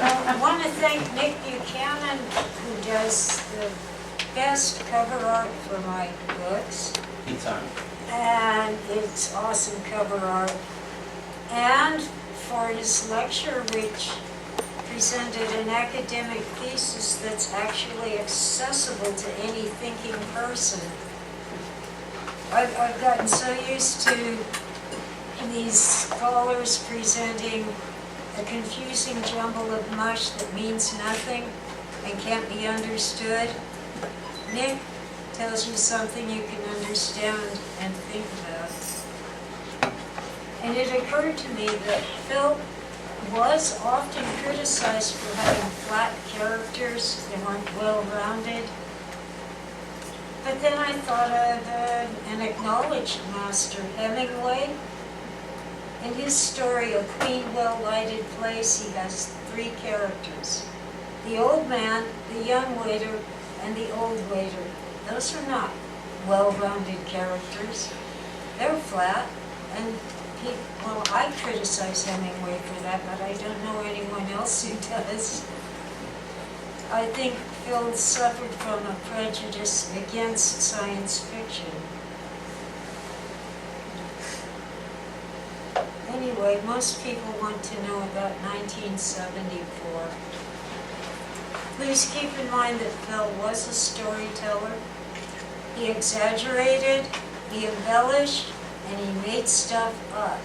I want to thank Nick Buchanan, who does the best cover art for my books. Anytime. And it's awesome cover art. And for his lecture, which presented an academic thesis that's actually accessible to any thinking person. I've gotten so used to these scholars presenting a confusing jumble of mush that means nothing and can't be understood. Nick tells you something you can understand and think about. And it occurred to me that Phil was often criticized for having flat characters that weren't well-rounded. But then I thought of an acknowledged master, Hemingway. In his story, A Clean, Well-Lighted Place, he has three characters. The old man, the young waiter, and the old waiter. Those are not well-rounded characters. They're flat, and well, I criticize Hemingway for that, but I don't know anyone else who does. I think Phil suffered from a prejudice against science fiction. Anyway, most people want to know about 1974. Please keep in mind that Phil was a storyteller. He exaggerated, he embellished, and he made stuff up.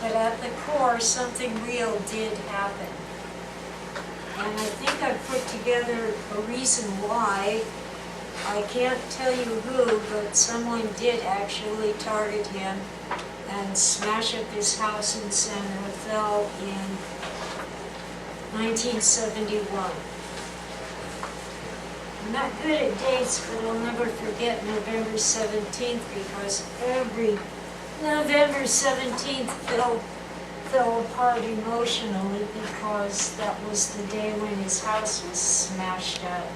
But at the core, something real did happen. And I think I've put together a reason why. I can't tell you who, but someone did actually target him and smash up his house in San Rafael in 1971. I'm not good at dates, but I'll never forget November 17th, because every November 17th fell apart emotionally, because that was the day when his house was smashed up.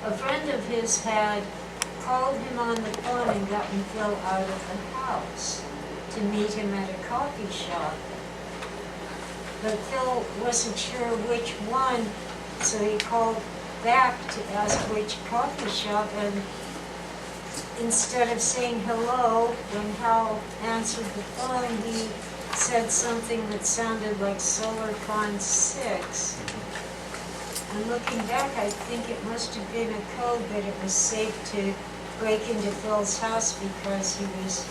A friend of his had called him on the phone and gotten Phil out of the house to meet him at a coffee shop. But Phil wasn't sure which one, so he called back to ask which coffee shop, and instead of saying hello, when Hal answered the phone, he said something that sounded like SolarCon 6. And looking back, I think it must have been a code that it was safe to break into Phil's house because he was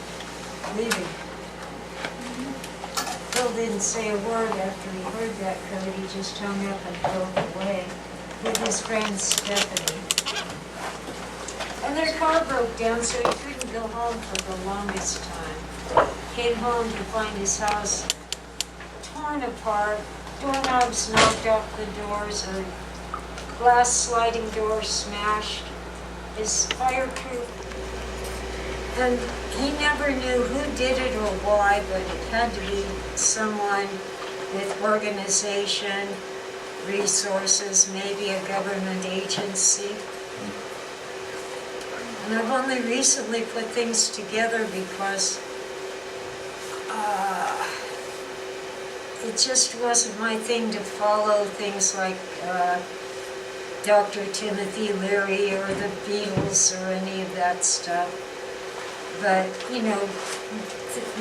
leaving. Phil didn't say a word after he heard that code. He just hung up and drove away with his friend Stephanie. And their car broke down, so he couldn't go home for the longest time. Came home to find his house torn apart, doorknobs knocked off the doors, or glass sliding doors smashed. His fireproof, and he never knew who did it or why, but it had to be someone with organization, resources, maybe a government agency. And I've only recently put things together because it just wasn't my thing to follow things like Dr. Timothy Leary or the Beatles or any of that stuff. But, you know,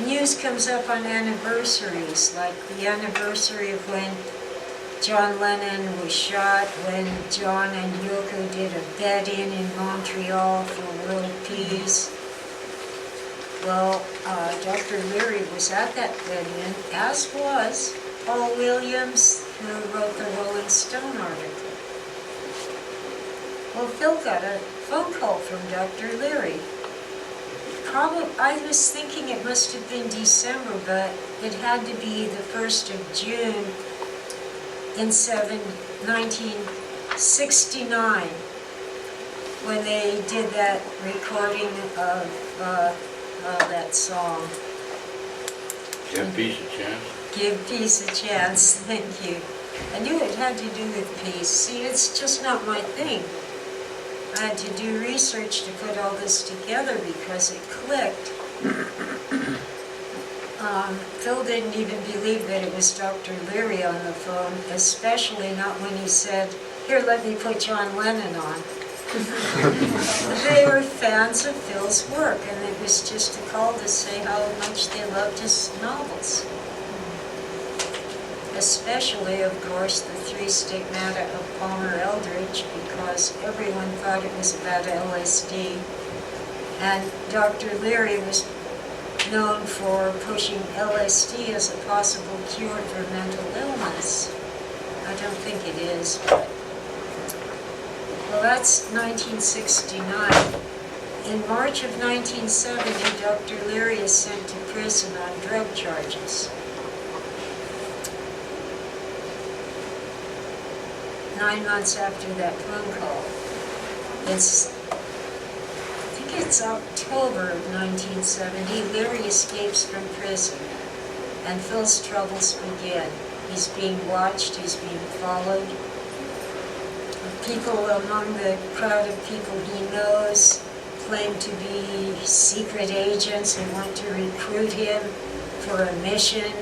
news comes up on anniversaries, like the anniversary of when John Lennon was shot, when John and Yoko did a bed-in Montreal for world peace. Well, Dr. Leary was at that bed-in, as was Paul Williams, who wrote the Rolling Stone article. Well, Phil got a phone call from Dr. Leary. I was thinking it must have been December, but it had to be the 1st of June in 1969, when they did that recording of that song. Give peace a chance. Give peace a chance, thank you. I knew it had to do with peace. See, it's just not my thing. I had to do research to put all this together because it clicked. Phil didn't even believe that it was Dr. Leary on the phone, especially not when he said, "Here, let me put John Lennon on." They were fans of Phil's work, and it was just a call to say how much they loved his novels. Especially, of course, the Three Stigmata of Palmer Eldritch, because everyone thought it was about LSD. And Dr. Leary was known for pushing LSD as a possible cure for mental illness. I don't think it is, but... Well, that's 1969. In March of 1970, Dr. Leary is sent to prison on drug charges. 9 months after that phone call. I think it's October of 1970, Leary escapes from prison, and Phil's troubles begin. He's being watched, he's being followed. People among the crowd of people he knows claim to be secret agents who want to recruit him for a mission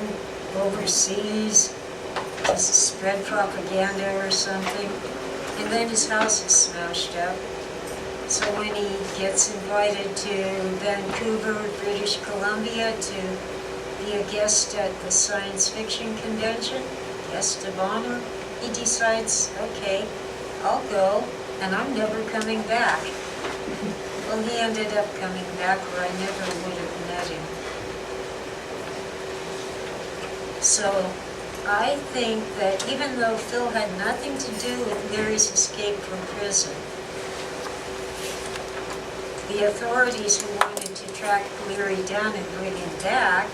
overseas to spread propaganda or something. And then his house is smashed up. So when he gets invited to Vancouver, British Columbia to be a guest at the science fiction convention, guest of honor, he decides, okay, I'll go, and I'm never coming back. Well, he ended up coming back where I never would have met him. So I think that even though Phil had nothing to do with Leary's escape from prison, the authorities who wanted to track Leary down and bring him back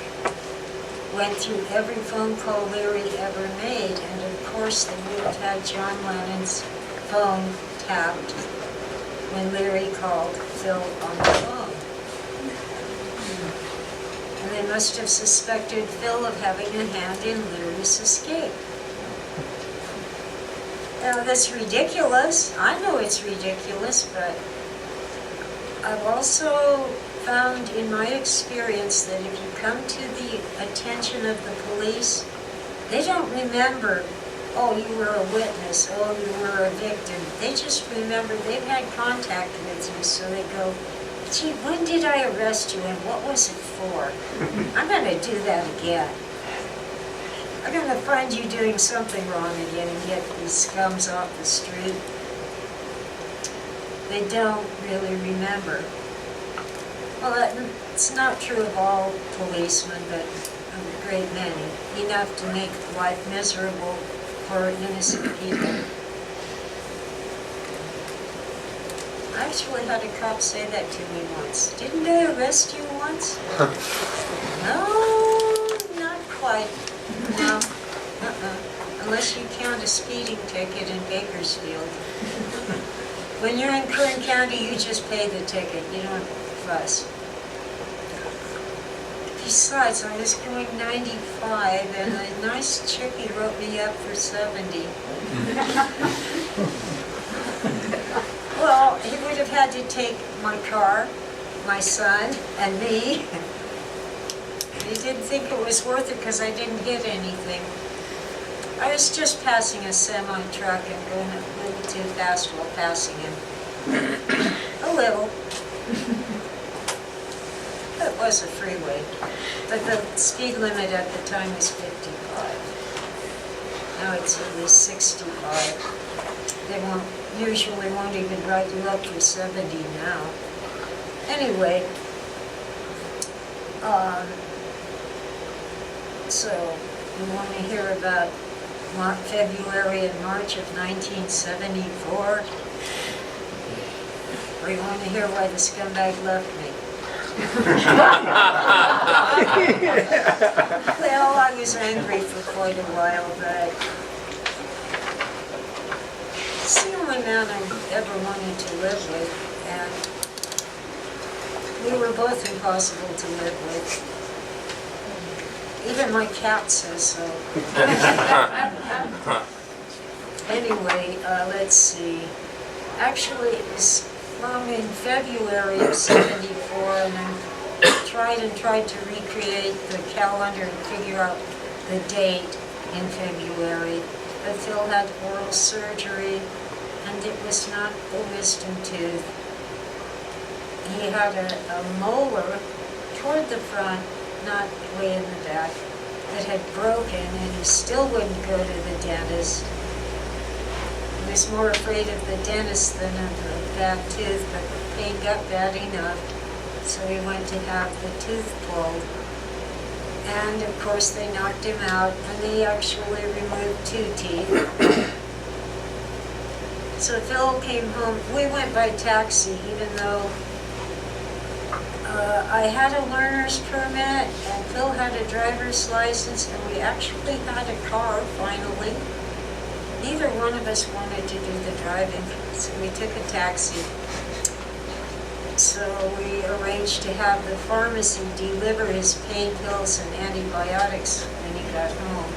went through every phone call Leary ever made, and of course they would have had John Lennon's phone tapped when Leary called Phil on the phone. And they must have suspected Phil of having a hand in Leary's escape. Now that's ridiculous. I know it's ridiculous, but I've also found in my experience that if you come to the attention of the police, they don't remember, oh, you were a witness, oh, you were a victim. They just remember they've had contact with you, so they go, gee, when did I arrest you and what was it for? I'm going to do that again. I'm going to find you doing something wrong again and get these scums off the street. They don't really remember. Well, it's not true of all policemen, but of a great many. Enough to make life miserable for innocent people. I actually had a cop say that to me once. Didn't I arrest you once? No, not quite. No, unless you count a speeding ticket in Bakersfield. When you're in Kern County, you just pay the ticket. You don't fuss. Besides, I was going 95, and a nice chickie wrote me up for 70. Well, he would have had to take my car, my son, and me. He didn't think it was worth it because I didn't hit anything. I was just passing a semi-truck and going a little too fast while passing him. A little. It was a freeway, but the speed limit at the time was 55. Now it's at least 65. They usually won't even write you up for 70 now. Anyway, so you want to hear about February and March of 1974? Or you want to hear why the scumbag left me? Well, I was angry for quite a while, but it's the only man I ever wanted to live with, and we were both impossible to live with. Even my cat says so. Anyway, let's see. Actually, it was in February of '74, and I'm tried to recreate the calendar and figure out the date in February. But Phil had oral surgery, and it was not the wisdom tooth. He had a molar toward the front, not way in the back, that had broken, and he still wouldn't go to the dentist. He was more afraid of the dentist than of the bad tooth, but the pain got bad enough, so he went to have the tooth pulled. And of course they knocked him out, and they actually removed 2 teeth. So Phil came home. We went by taxi, even though I had a learner's permit, and Phil had a driver's license, and we actually had a car, finally. Neither one of us wanted to do the driving, so we took a taxi. So we arranged to have the pharmacy deliver his pain pills and antibiotics when he got home.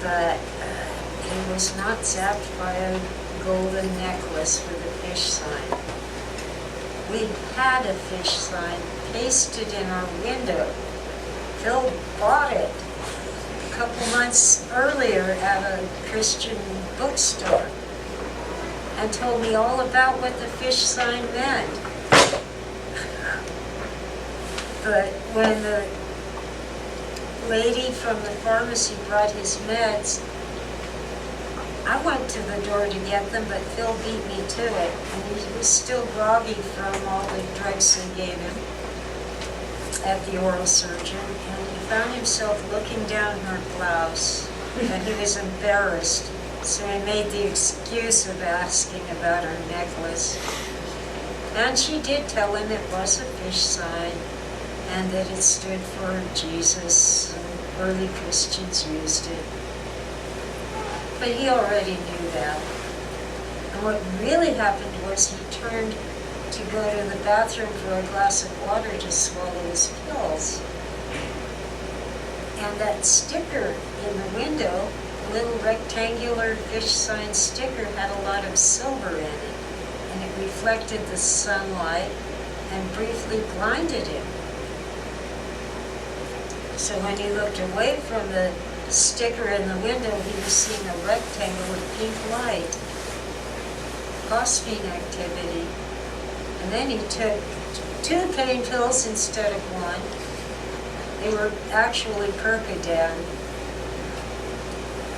But he was not zapped by a golden necklace with a fish sign. We had a fish sign pasted in our window. Phil bought it a couple months earlier at a Christian bookstore and told me all about what the fish sign meant. But when the lady from the pharmacy brought his meds, I went to the door to get them, but Phil beat me to it. And he was still groggy from all the drugs they gave him at the oral surgeon. And he found himself looking down her blouse, and he was embarrassed. So he made the excuse of asking about her necklace. And she did tell him it was a fish sign, and that it stood for Jesus. Early Christians used it. But he already knew that. And what really happened was he turned to go to the bathroom for a glass of water to swallow his pills. And that sticker in the window, a little rectangular fish sign sticker, had a lot of silver in it. And it reflected the sunlight and briefly blinded him. So when he looked away from the sticker in the window, he was seeing a rectangle of pink light, phosphine activity. And then he took 2 pain pills instead of 1. They were actually Percodan.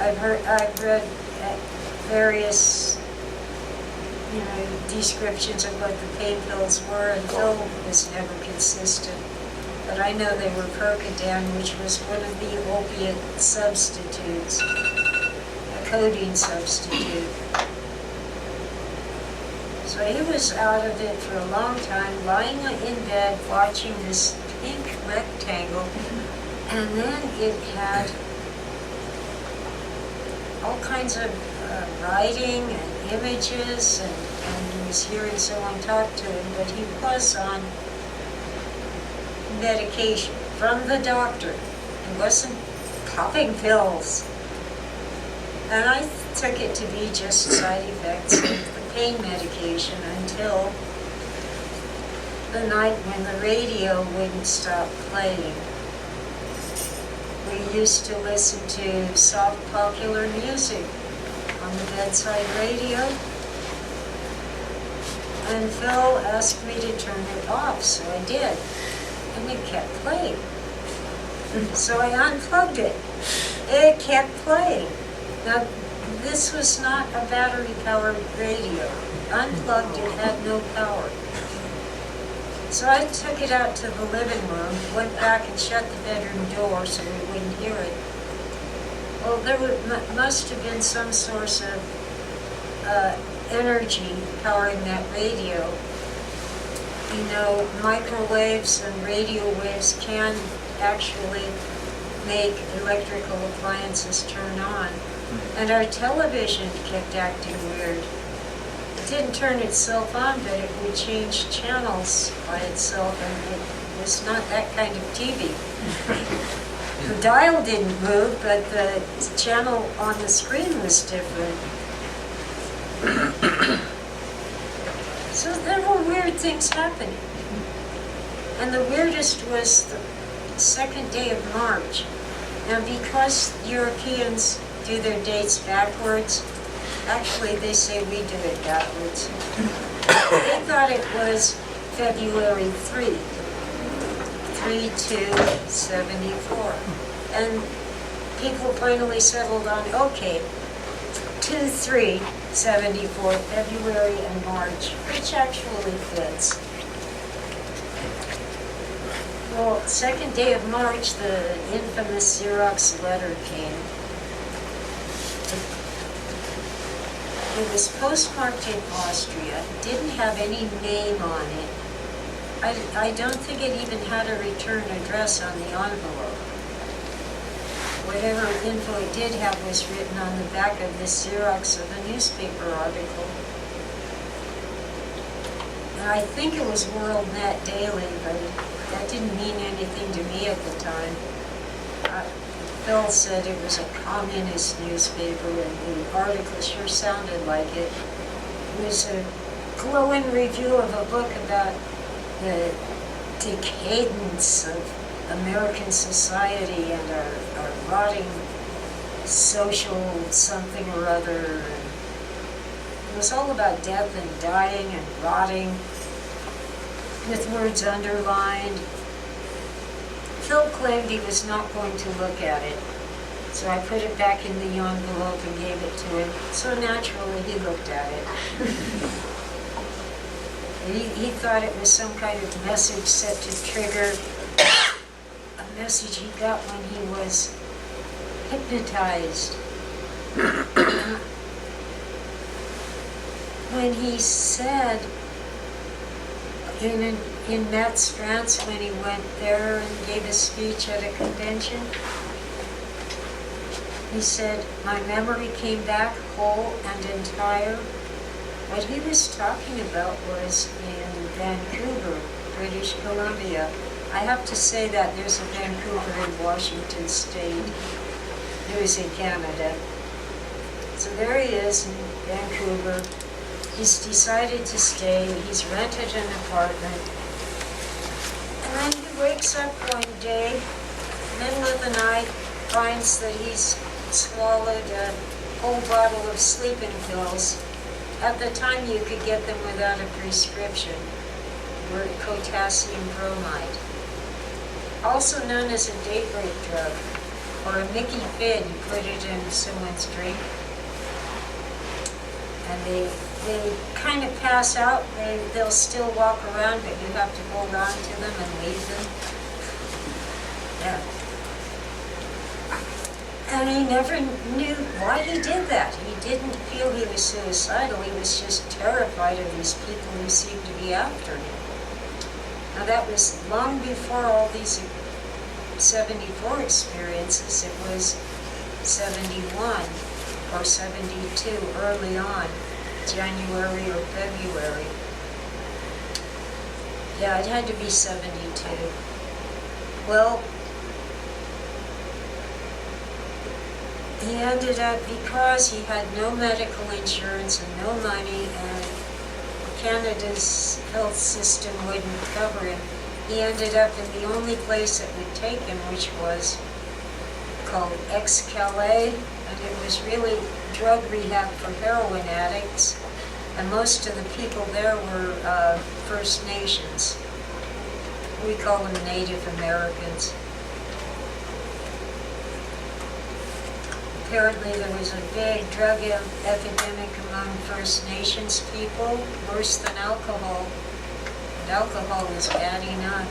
I've read various, descriptions of what the pain pills were, and Phil was never consistent. But I know they were Percodan, which was one of the opiate substitutes, a codeine substitute. So he was out of it for a long time, lying in bed watching this pink rectangle, and then it had all kinds of writing and images, and he was hearing someone talk to him, but he was on medication from the doctor. He wasn't popping pills. And I took it to be just side effects of the pain medication until the night when the radio wouldn't stop playing. We used to listen to soft popular music on the bedside radio. And Phil asked me to turn it off, so I did. And it kept playing. So I unplugged it. It kept playing. Now, this was not a battery-powered radio. Unplugged, it had no power. So I took it out to the living room, went back and shut the bedroom door so we wouldn't hear it. Well, there must have been some source of energy powering that radio. Microwaves and radio waves can actually make electrical appliances turn on. And our television kept acting weird. It didn't turn itself on, but it would change channels by itself, and it was not that kind of TV. The dial didn't move, but the channel on the screen was different. So there were weird things happening. And the weirdest was the second day of March. Now, because Europeans do their dates backwards, actually they say we do it backwards. They thought it was February 3, 3/2/74. And people finally settled on, okay, 2/3/74, February and March, which actually fits. Well, second day of March, the infamous Xerox letter came. It was postmarked in Austria, didn't have any name on it. I don't think it even had a return address on the envelope. Whatever info it did have was written on the back of this Xerox of a newspaper article. And I think it was WorldNet Daily, but that didn't mean anything to me at the time. Phil said it was a communist newspaper, and the article sure sounded like it. It was a glowing review of a book about the decadence of American society and our rotting social something or other. It was all about death and dying and rotting, with words underlined. Phil claimed he was not going to look at it, so I put it back in the envelope and gave it to him. So naturally, he looked at it. He thought it was some kind of message set to trigger a message he got when he was hypnotized. When he said in Metz, France, when he went there and gave a speech at a convention, he said, "My memory came back whole and entire." What he was talking about was in Vancouver, British Columbia. I have to say that there's a Vancouver in Washington State. It was in Canada. So there he is in Vancouver. He's decided to stay. He's rented an apartment. And then he wakes up one day, middle of the night, finds that he's swallowed a whole bottle of sleeping pills. At the time, you could get them without a prescription. Were potassium bromide, also known as a date rape drug, or a Mickey Fid. You put it in someone's drink, and they kind of pass out. They'll still walk around, but you have to hold on to them and leave them. Yeah. And he never knew why he did that. He didn't feel he was suicidal. He was just terrified of these people who seemed to be after him. Now that was long before all these 74 experiences. It was 71 or 72 early on, January or February. Yeah, it had to be 72. Well, he ended up, because he had no medical insurance and no money, and Canada's health system wouldn't cover him, he ended up in the only place that would take him, which was called Calais, and it was really drug rehab for heroin addicts, and most of the people there were First Nations. We call them Native Americans. Apparently there was a big drug epidemic among First Nations people, worse than alcohol. And alcohol was bad enough.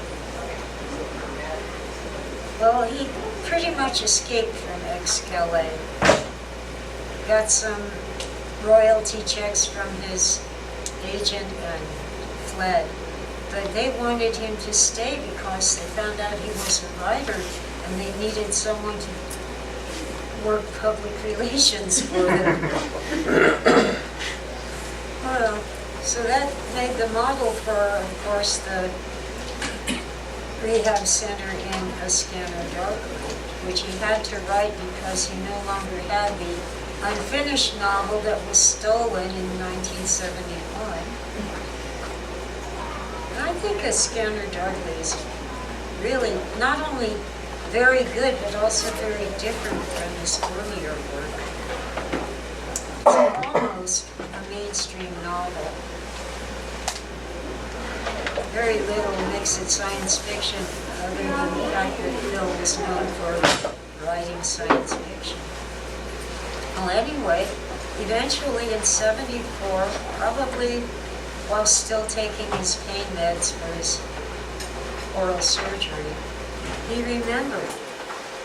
Well, he pretty much escaped from Calais. Got some royalty checks from his agent and fled. But they wanted him to stay because they found out he was a writer and they needed someone to work public relations for them. Well, so that made the model for, of course, the rehab center in A Scanner Darkly, which he had to write because he no longer had the unfinished novel that was stolen in 1971. I think a scanner darkly is really not only very good, but also very different from his earlier work. It's almost a mainstream novel. Very little makes it science fiction, other than the fact that Phil was known for writing science fiction. Well, anyway, eventually in '74, probably while still taking his pain meds for his oral surgery, he remembered.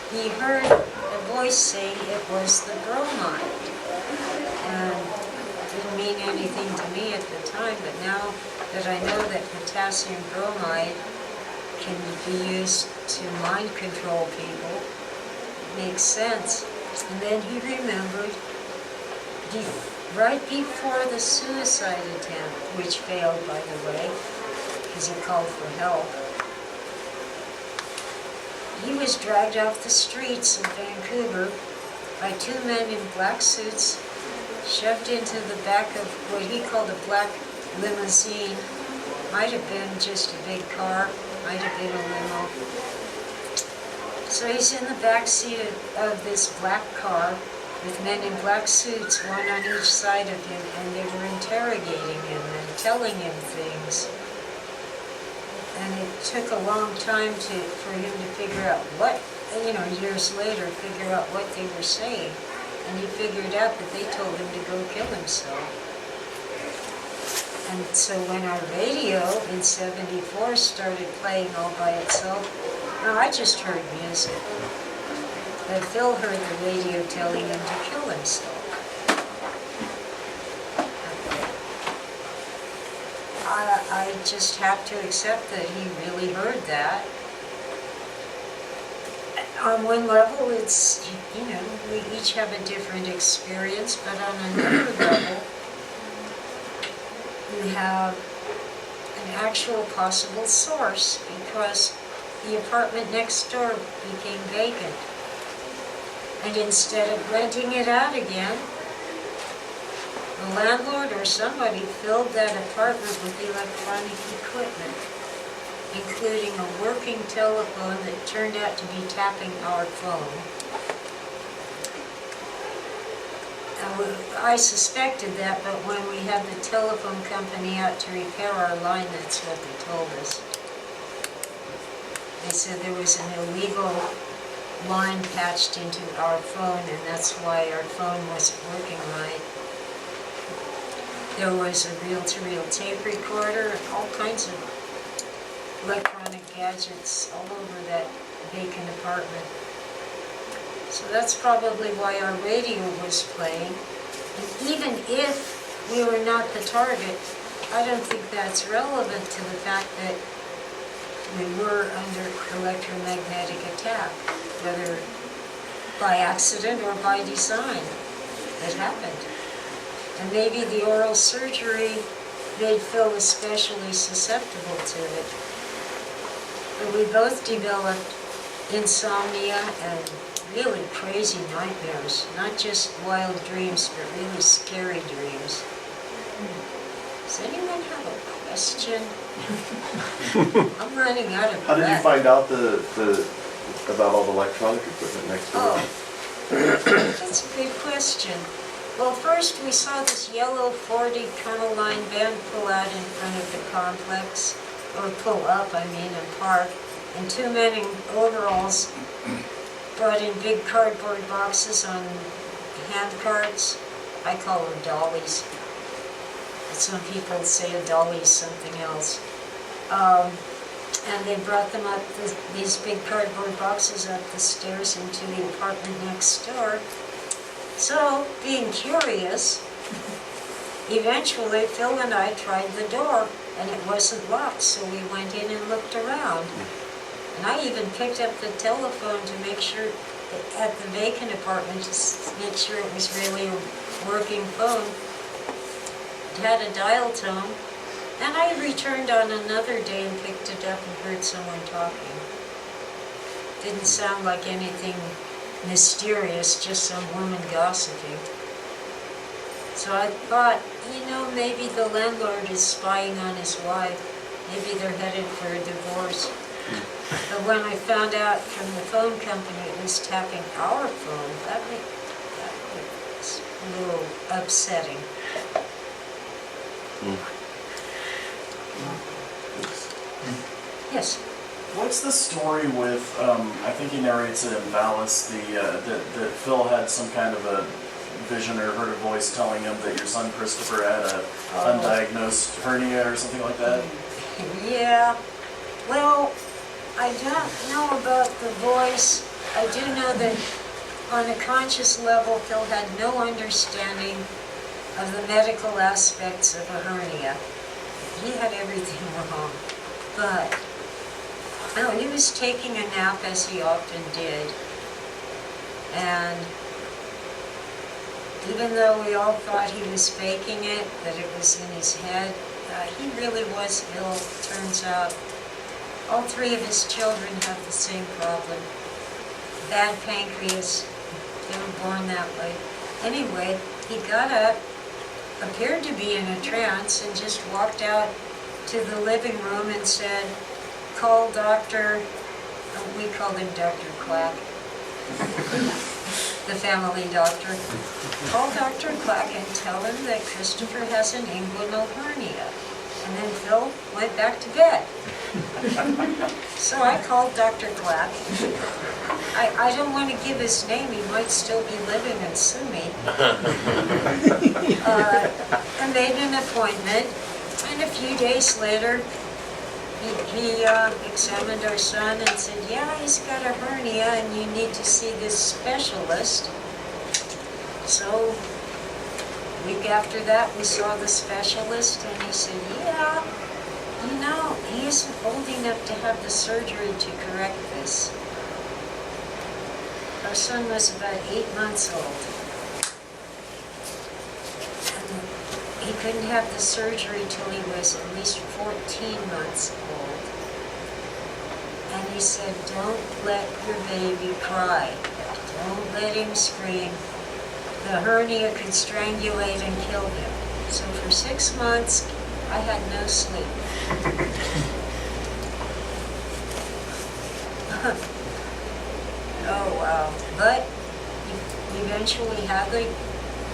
He heard a voice saying it was the bromide. And it didn't mean anything to me at the time, but now that I know that potassium bromide can be used to mind control people, it makes sense. And then he remembered right before the suicide attempt, which failed, by the way, because he called for help, he was dragged off the streets of Vancouver by two men in black suits, shoved into the back of what he called a black limousine. Might have been just a big car, might have been a limo. So he's in the back seat of this black car with men in black suits, one on each side of him, and they were interrogating him and telling him things. And it took a long time for him to figure out what, years later, figure out what they were saying. And he figured out that they told him to go kill himself. And so when our radio in '74 started playing all by itself, no, I just heard music. But Phil heard the radio telling him to kill himself. I just have to accept that he really heard that. On one level, it's, we each have a different experience, but on another level, you have an actual possible source, because the apartment next door became vacant. And instead of renting it out again, the landlord or somebody filled that apartment with electronic equipment, including a working telephone that turned out to be tapping our phone. I suspected that, but when we had the telephone company out to repair our line, that's what they told us. They said there was an illegal line patched into our phone, and that's why our phone wasn't working right. There was a reel-to-reel tape recorder, all kinds of electronic gadgets all over that vacant apartment. So that's probably why our radio was playing. And even if we were not the target, I don't think that's relevant to the fact that we were under electromagnetic attack, whether by accident or by design. It happened. And maybe the oral surgery made Phil especially susceptible to it. But we both developed insomnia and really crazy nightmares, not just wild dreams, but really scary dreams. Does anyone have a question? I'm running out of breath. How did you find out about all the electronic equipment next door? Oh, that's a good question. Well, first we saw this yellow 40 tunnel line van pull out in front of the complex, or pull up, and park, and two men in overalls brought in big cardboard boxes on hand carts. I call them dollies. But some people say a dolly is something else. And they brought them up, these big cardboard boxes up the stairs into the apartment next door. So, being curious, eventually Phil and I tried the door, and it wasn't locked, so we went in and looked around. And I even picked up the telephone to make sure, at the vacant apartment, to make sure it was really a working phone. It had a dial tone, and I returned on another day and picked it up and heard someone talking. Didn't sound like anything mysterious, just some woman gossiping. So I thought, maybe the landlord is spying on his wife. maybe they're headed for a divorce. But when I found out from the phone company it was tapping our phone, that was a little upsetting. Yes. What's the story with, I think he narrates it in Valis, that Phil had some kind of a vision or heard a voice telling him that your son Christopher had a undiagnosed hernia or something like that? Yeah. Well, I don't know about the voice. I do know that on a conscious level, Phil had no understanding of the medical aspects of a hernia. He had everything wrong. But no, he was taking a nap as he often did. And even though we all thought he was faking it, that it was in his head, he really was ill, turns out. All three of his children have the same problem. Bad pancreas. They were born that way. Anyway, he got up, appeared to be in a trance, and just walked out to the living room and said, call Dr. We called him Dr. Quack, the family doctor. Call Dr. Quack and tell him that Christopher has an inguinal hernia. And then Phil went back to bed. So I called Dr. Quack. I don't want to give his name, he might still be living and sue me. I made an appointment, and a few days later, he examined our son and said, yeah, he's got a hernia and you need to see this specialist. So, a week after that, we saw the specialist and he said, yeah, you know, he isn't old enough to have the surgery to correct this. Our son was about 8 months old. He couldn't have the surgery till he was at least 14 months old. And he said, don't let your baby cry. Don't let him scream. The hernia could strangulate and kill him. So for 6 months, I had no sleep. Oh, wow. But he eventually had the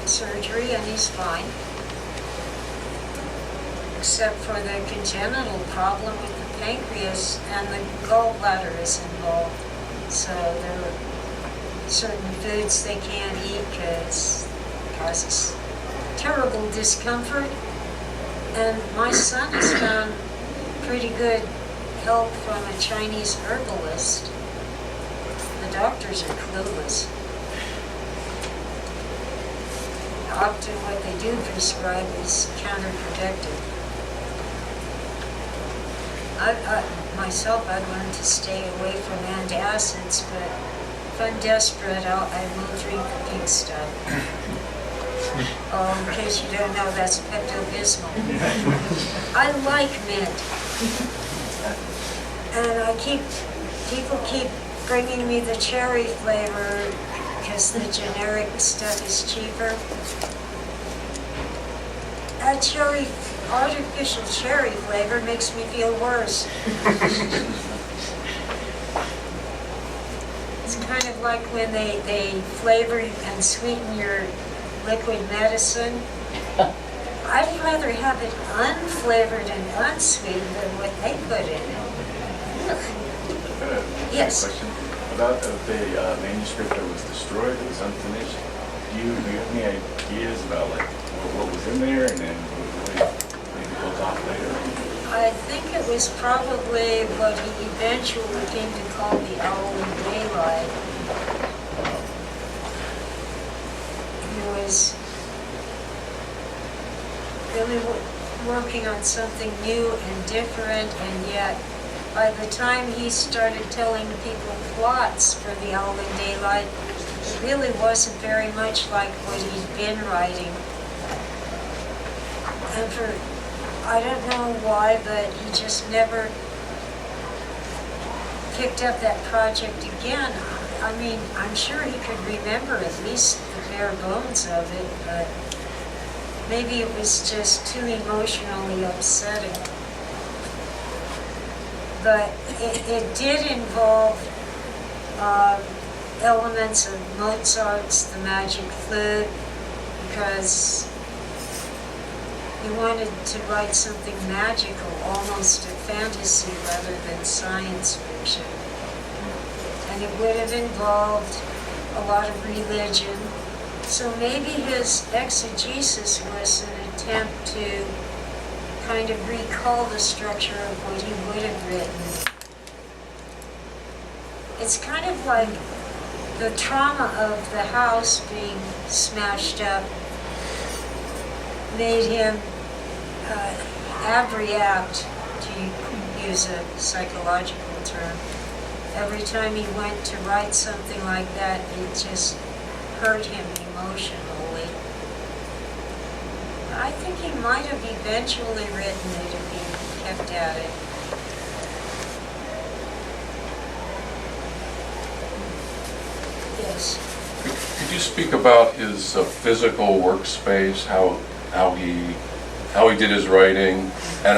surgery and he's fine. Except for the congenital problem with the pancreas and the gallbladder is involved. So there are certain foods they can't eat because it causes terrible discomfort. And my son has found pretty good help from a Chinese herbalist. The doctors are clueless. Often what they do prescribe is counterproductive. Myself, I've learned to stay away from antacids, but if I'm desperate, I will drink the pink stuff. Oh, in case you don't know, that's Pepto-Bismol. I like mint. And people keep bringing me the cherry flavor because the generic stuff is cheaper. Artificial cherry flavor makes me feel worse. It's kind of like when they flavor and sweeten your liquid medicine. I'd rather have it unflavored and unsweetened than what they put in it. Yes. Question about the manuscript that was destroyed, that was unfinished. Do you have any ideas about like what was in there and then what maybe built off later? I think it was probably what he eventually came to call the owl in daylight. He was really working on something new and different, and yet by the time he started telling people plots for the Owl in Daylight, it really wasn't very much like what he'd been writing. And I don't know why, but he just never picked up that project again. I mean, I'm sure he could remember at least the bare bones of it, but maybe it was just too emotionally upsetting. But it did involve elements of Mozart's The Magic Flute, because he wanted to write something magical, almost a fantasy rather than science fiction. And it would have involved a lot of religion. So maybe his exegesis was an attempt to kind of recall the structure of what he would have written. It's kind of like the trauma of the house being smashed up made him abreact, to use a psychological term. Every time he went to write something like that, it just hurt him emotionally. I think he might have eventually written it if he kept at it. Yes. Could you speak about his physical workspace, how he did his writing? And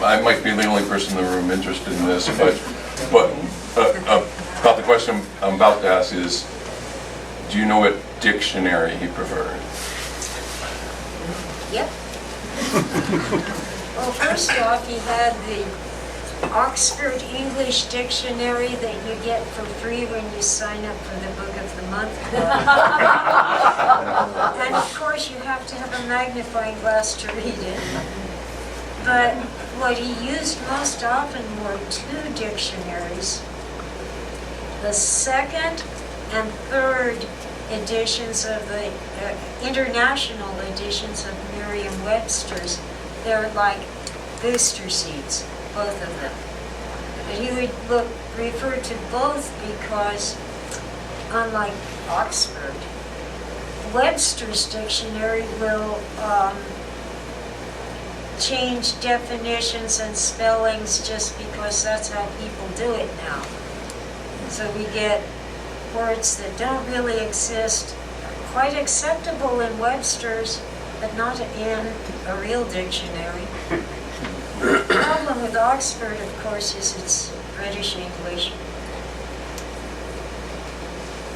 I might be the only person in the room interested in this, but about the question I'm about to ask is, do you know what dictionary he preferred? Yep. Well, first off, he had the Oxford English Dictionary that you get for free when you sign up for the Book of the Month Club. And of course, you have to have a magnifying glass to read it. But what he used most often were two dictionaries. The second and third editions of the international editions of Merriam-Webster's. They're like booster seats, both of them. But he would refer to both because, unlike Oxford, Webster's dictionary will change definitions and spellings just because that's how people do it now. So we get words that don't really exist, quite acceptable in Webster's, but not in a real dictionary. The problem with Oxford, of course, is it's British English.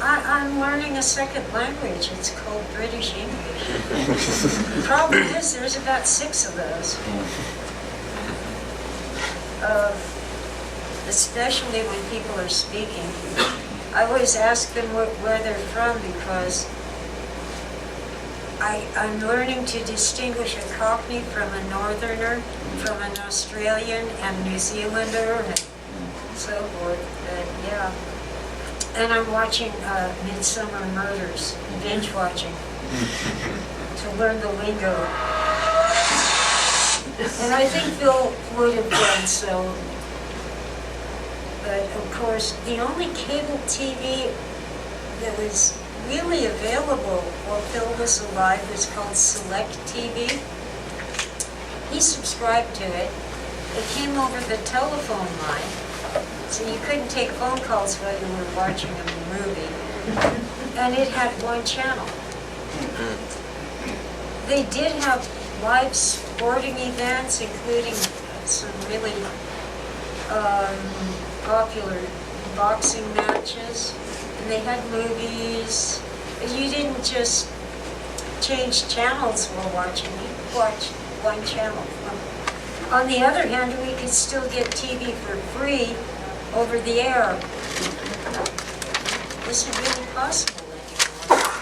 I'm learning a second language. It's called British English. The problem is there's about 6 of those. Especially when people are speaking. I always ask them where they're from because I'm learning to distinguish a Cockney from a Northerner, from an Australian and New Zealander, and so forth. But yeah. And I'm watching Midsummer Murders, binge watching, to learn the lingo. And I think Bill would have done so. But of course, the only cable TV that was really available while Phil was alive was called Select TV. He subscribed to it. It came over the telephone line, so you couldn't take phone calls while you were watching a movie. And it had one channel. They did have live sporting events, including some really popular boxing matches, and they had movies. You didn't just change channels while watching, you watched one channel. On the other hand, we could still get TV for free over the air. Is it really possible anymore?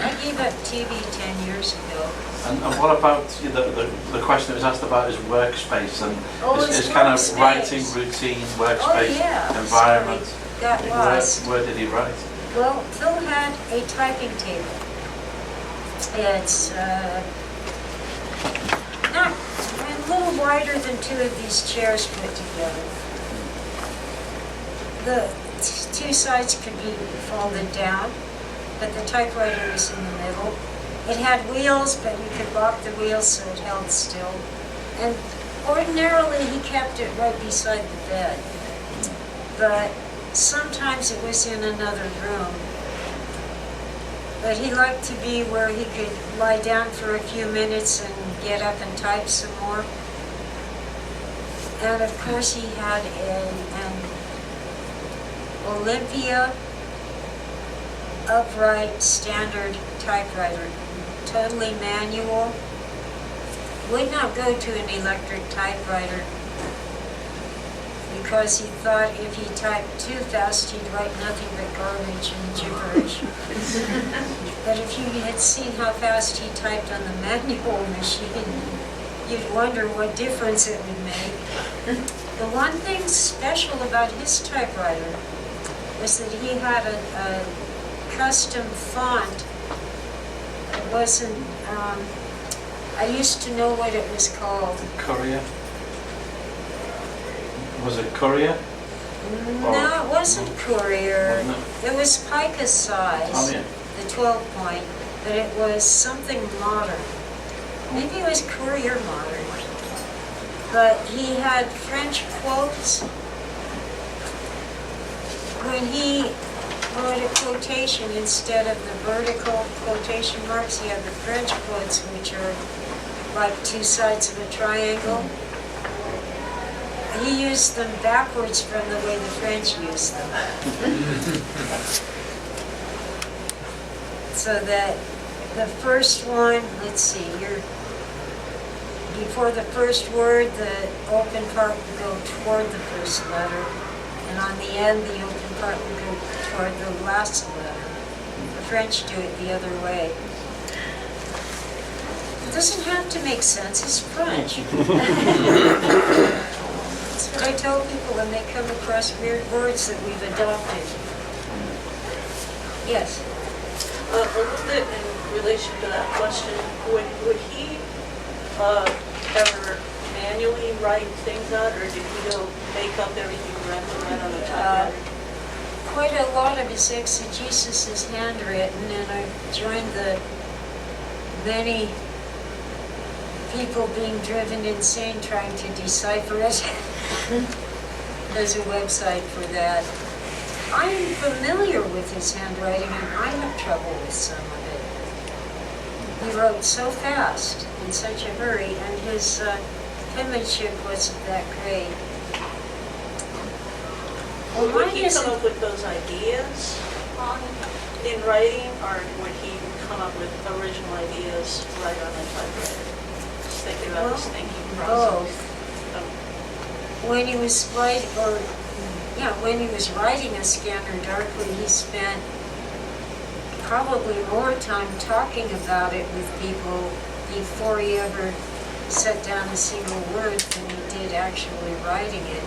I gave up TV 10 years ago. And what about the question that was asked about his workspace and his kind of workspace. writing routine, workspace, environment? Sorry, got lost. Where did he write? Well, Phil had a typing table. It's not a little wider than 2 of these chairs put together. The 2 sides could be folded down, but the typewriter was in the middle. It had wheels, but you could lock the wheels so it held still. And ordinarily he kept it right beside the bed. But sometimes it was in another room. But he liked to be where he could lie down for a few minutes and get up and type some more. And of course he had an Olympia upright standard typewriter, totally manual. Would not go to an electric typewriter because he thought if he typed too fast he'd write nothing but garbage and gibberish. But if you had seen how fast he typed on the manual machine, you'd wonder what difference it would make. The one thing special about his typewriter was that he had a custom font. It wasn't, I used to know what it was called. Courier? Was it Courier? No, it wasn't Courier. Wasn't It was pica size, Oh, yeah. the 12 point, but it was something modern. Maybe it was Courier Modern. But he had French quotes. When he wrote a quotation, instead of the vertical quotation marks, he had the French quotes, which are like two sides of a triangle. He used them backwards from the way the French used them. So that the first one, let's see, before the first word, the open part would go toward the first letter, and on the end, the open part would go toward the last letter. The French do it the other way. It doesn't have to make sense, it's French. That's what I tell people when they come across weird words that we've adopted. Yes? A little bit in relation to that question, would he ever manually write things out, or did he go make up everything right on the typewriter? Quite a lot of his exegesis is handwritten, and I've joined the many people being driven insane trying to decipher it. There's a website for that. I'm familiar with his handwriting, and I have trouble with some of it. He wrote so fast, in such a hurry, and his penmanship wasn't that great. Well, Would mine he come isn't- up with those ideas in writing, or would he come up with original ideas right on the typewriter? Just thinking about his thinking process. both. When he was writing A Scanner Darkly, he spent probably more time talking about it with people before he ever set down a single word than he did actually writing it.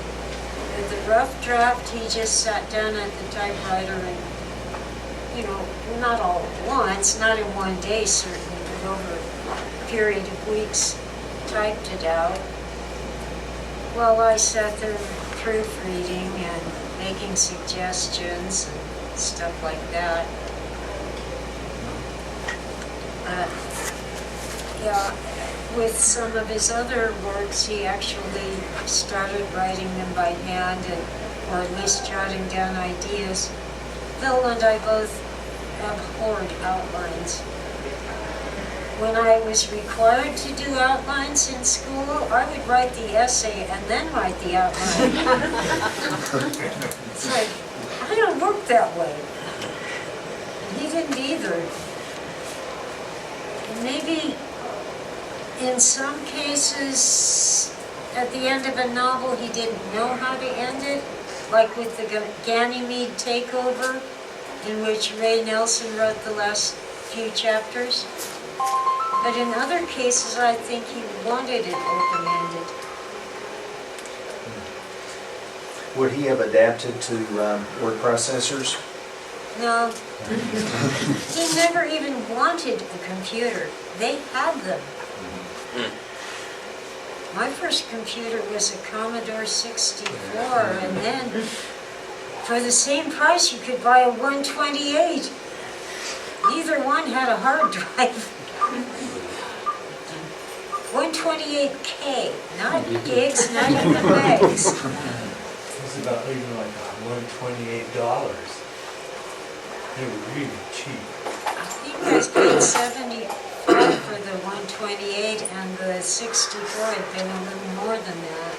With the rough draft, he just sat down at the typewriter and, not all at once, not in one day certainly, but over a period of weeks, typed it out. While I sat there proofreading and making suggestions and stuff like that. With some of his other works, he actually started writing them by hand, or at least jotting down ideas. Phil and I both abhorred outlines. When I was required to do outlines in school, I would write the essay and then write the outline. It's like, I don't work that way. He didn't either. And maybe in some cases, at the end of a novel, he didn't know how to end it, like with the Ganymede Takeover, in which Ray Nelson wrote the last few chapters. But in other cases, I think he wanted it open-ended. Would he have adapted to word processors? No. He never even wanted a computer. They had them. My first computer was a Commodore 64, and then for the same price you could buy a 128. Neither one had a hard drive. 128K, not gigs, not even megs. It's about even like $128. They were really cheap. guys paid 75 for the 128 and the 64 had been a little more than that.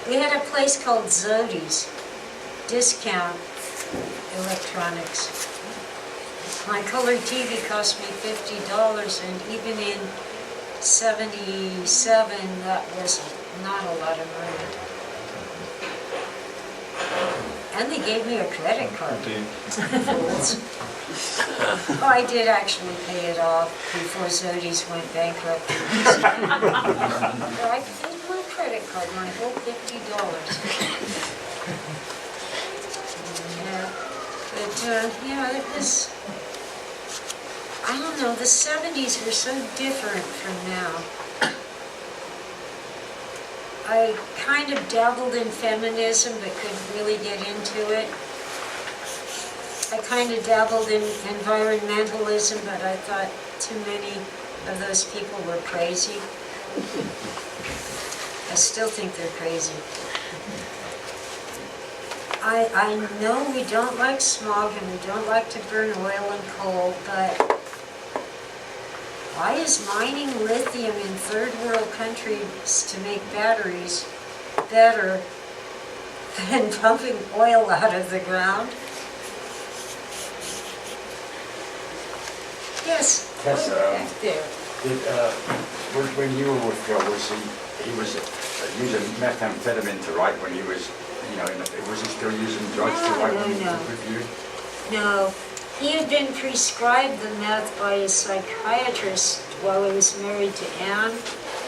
We had a place called Zodi's, discount electronics. My color TV cost me $50, and even in '77, that was not a lot of money. And they gave me a credit card. Fools. Oh, I did actually pay it off before Zodi's went bankrupt. I paid my credit card, my whole $50. Yeah, but yeah, it was. I don't know, the 70s were so different from now. I kind of dabbled in feminism but couldn't really get into it. I kind of dabbled in environmentalism, but I thought too many of those people were crazy. I still think they're crazy. I know we don't like smog and we don't like to burn oil and coal, but why is mining lithium in third world countries to make batteries better than pumping oil out of the ground? Yes. Tessa, back there. when you were with Phil, he was using methamphetamine to write when he was, was he still using drugs to write when he was with you? No. He had been prescribed the meth by a psychiatrist while he was married to Anne.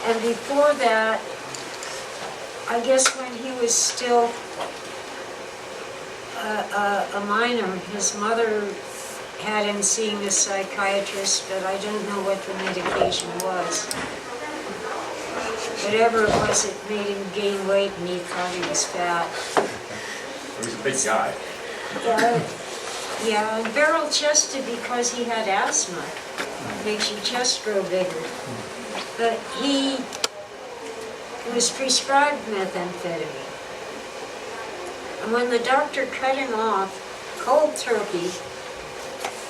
And before that, I guess when he was still a minor, his mother had him seeing a psychiatrist, but I don't know what the medication was. Whatever it was, it made him gain weight and he thought he was fat. He was a big guy. Yeah, and barrel-chested because he had asthma. Makes your chest grow bigger. But he was prescribed methamphetamine. And when the doctor cut him off, cold turkey,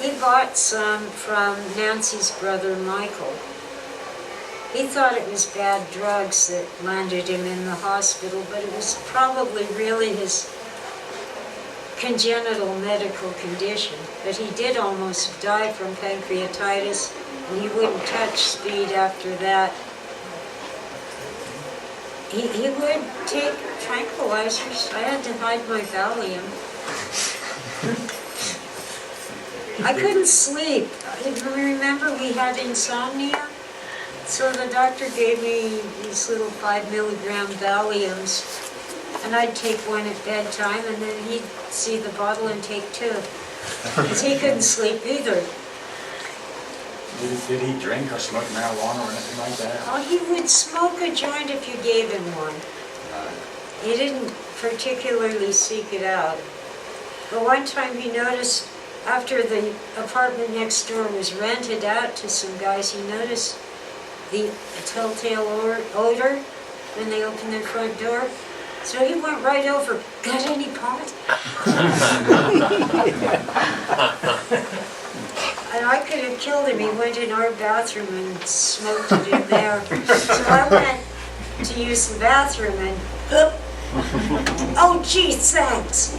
he bought some from Nancy's brother, Michael. He thought it was bad drugs that landed him in the hospital, but it was probably really his congenital medical condition. But he did almost die from pancreatitis, and he wouldn't touch speed after that. He would take tranquilizers. I had to hide my Valium. I couldn't sleep. Remember, we had insomnia? So the doctor gave me these little 5 milligram Valiums, and I'd take one at bedtime, and then he'd see the bottle and take 2. Because he couldn't sleep either. Did he drink or smoke marijuana or anything like that? Oh, he would smoke a joint if you gave him one. He didn't particularly seek it out. But one time he noticed, after the apartment next door was rented out to some guys, he noticed the telltale odor when they opened their front door. So he went right over, got any pot? And I could have killed him. He went in our bathroom and smoked it in there. So I went to use the bathroom and, oh gee, thanks.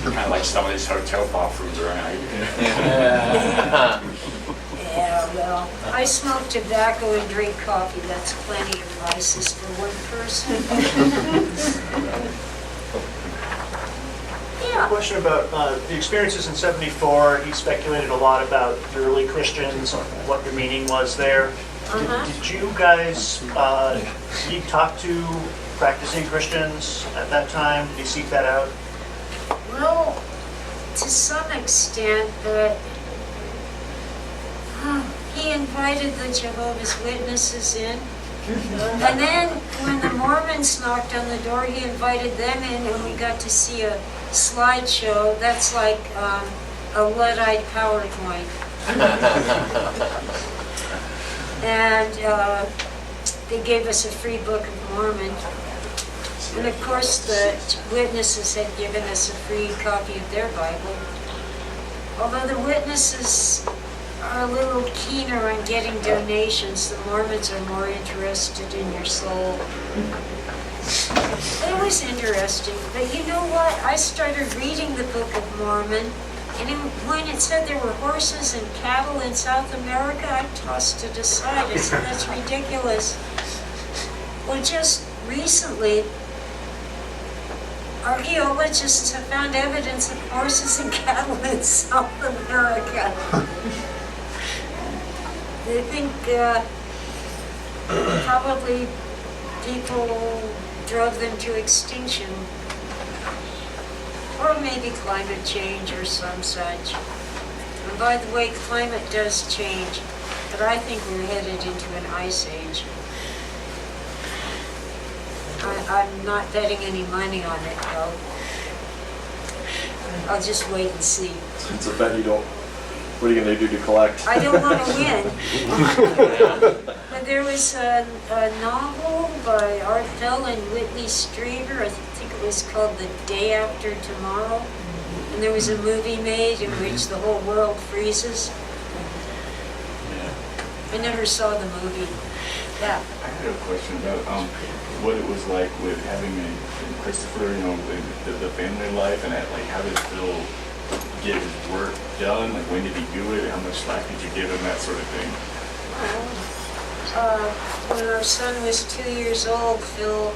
Kind of like some of these hotel bathrooms around. Yeah, well, I smoke tobacco and drink coffee. That's plenty of vices for one person. Yeah. Question about the experiences in '74. He speculated a lot about the early Christians, what the meaning was there. Did you guys, did you talk to practicing Christians at that time? Did you seek that out? Well, to some extent, but he invited the Jehovah's Witnesses in. And then when the Mormons knocked on the door, he invited them in, and we got to see a slideshow. That's like a Luddite PowerPoint. And they gave us a free Book of Mormon. And of course the witnesses had given us a free copy of their Bible. Although the witnesses are a little keener on getting donations. The Mormons are more interested in your soul. It was interesting, but you know what? I started reading the Book of Mormon, and when it said there were horses and cattle in South America, I tossed it aside. I said, that's ridiculous. Well, just recently, archaeologists have found evidence of horses and cattle in South America. They think probably people drove them to extinction. Or maybe climate change or some such. And by the way, climate does change, but I think we're headed into an ice age. I'm not betting any money on it, though. I'll just wait and see. It's a bet you don't, what are you gonna do to collect? I don't want to win. But there was a novel by Art Bell and Whitley Strieber, I think it was called The Day After Tomorrow. And there was a movie made in which the whole world freezes. I never saw the movie. Yeah. I had a question about what it was like with having Christopher, you know, the family life, and like how did Phil get his work done? Like when did he do it? How much slack did you give him? That sort of thing. When our son was 2 years old, Phil,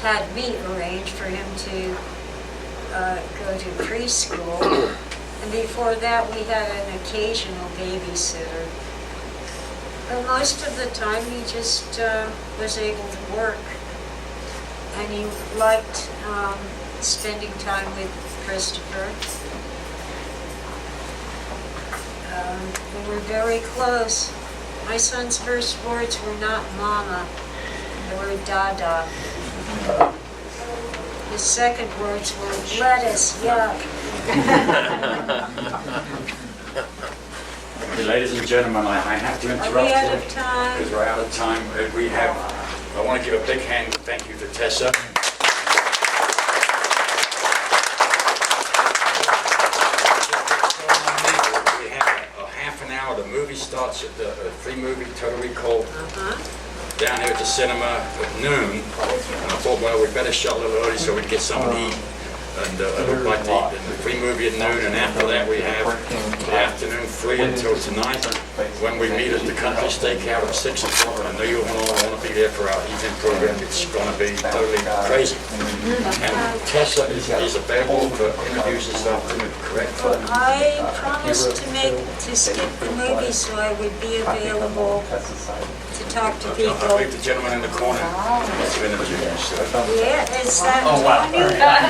had me arrange for him to go to preschool. And before that, we had an occasional babysitter. But most of the time, he just was able to work. And he liked spending time with Christopher. We were very close. My son's first words were not mama, they were dada. His second words were lettuce, yuck. Okay, ladies and gentlemen, I have to interrupt you. Are we out of time? Because we're out of time. I want to give a big hand thank you to Tessa. We have a half an hour. The movie starts at the free movie Total Recall down here at the cinema at noon. And I thought, well, we better shut a little early so we can get something to eat. And like the free movie at noon, and after that we have the afternoon free until tonight, when we meet at the Country Steakhouse at 6 o'clock. I know you all want to be there for our evening program. It's going to be totally crazy. And Tessa is available to introduce herself to me, correct? I promised to skip the movie so I would be available to talk to I people. believe the gentleman in the corner has been introduced. Yeah, is that Tony?